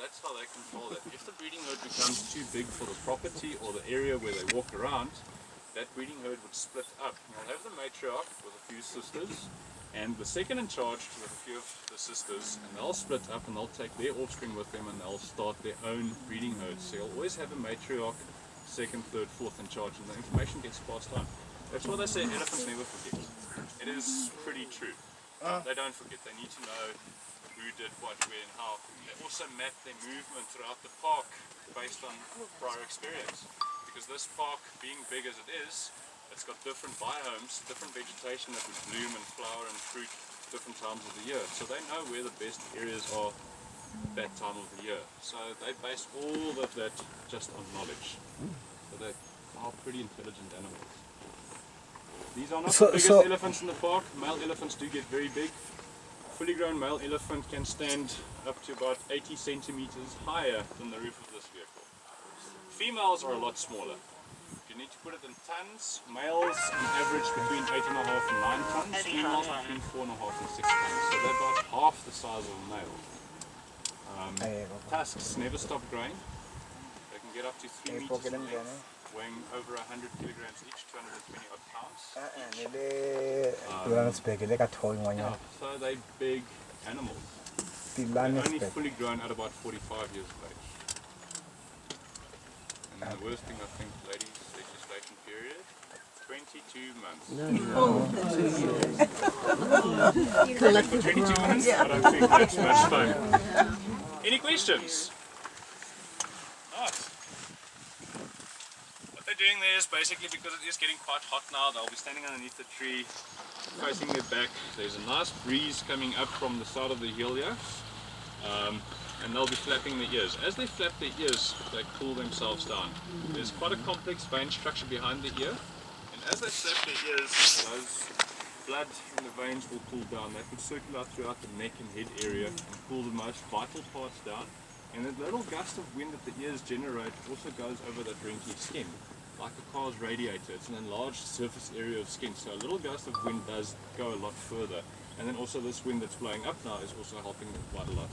that's how they control that. If the breeding herd becomes too big for the property or the area where they walk around, that breeding herd would split up. You'll have the matriarch with a few sisters, and the second in charge with a few of the sisters, and they'll split up and they'll take their offspring with them and they'll start their own breeding herds. So you'll always have a matriarch, second, third, fourth in charge, and the information gets passed on. That's why they say elephants never forget. It is pretty true. They don't forget. They need to know who did what, where, and how. They also map their movement throughout the park based on prior experience. Because this park, being big as it is, it's got different biomes, different vegetation that would bloom and flower and fruit different times of the year. So they know where the best areas are that time of the year. So they base all of that just on knowledge. So they are pretty intelligent animals. These are not the biggest elephants in the park. Male elephants do get very big. Fully grown male elephant can stand up to about 80 centimeters higher than the roof of this vehicle. Females are a lot smaller. You need to put it in tons. Males on average between 8.5 and 9 tons. Females between 4.5 and 6 tons. So they're about half the size of a male. Tusks never stop growing. They can get up to 3 meters in length, weighing over 100 kilograms each, 220 odd pounds. So they're big animals. They're only fully grown at about 45 years of age. And the worst thing, I think, ladies, legislation period, 22 months. For 22 minutes, I don't think that's much fun. Any questions? Nice. What they're doing there is basically, because it is getting quite hot now, they'll be standing underneath the tree, facing their back. There's a nice breeze coming up from the side of the hill here. And they'll be flapping their ears. As they flap their ears, they cool themselves down. There's quite a complex vein structure behind the ear, and as they flap their ears, those blood in the veins will cool down. That would circulate throughout the neck and head area and cool the most vital parts down. And the little gust of wind that the ears generate also goes over that wrinkly skin, like a car's radiator. It's an enlarged surface area of skin, so a little gust of wind does go a lot further. And then also this wind that's blowing up now is also helping quite a lot.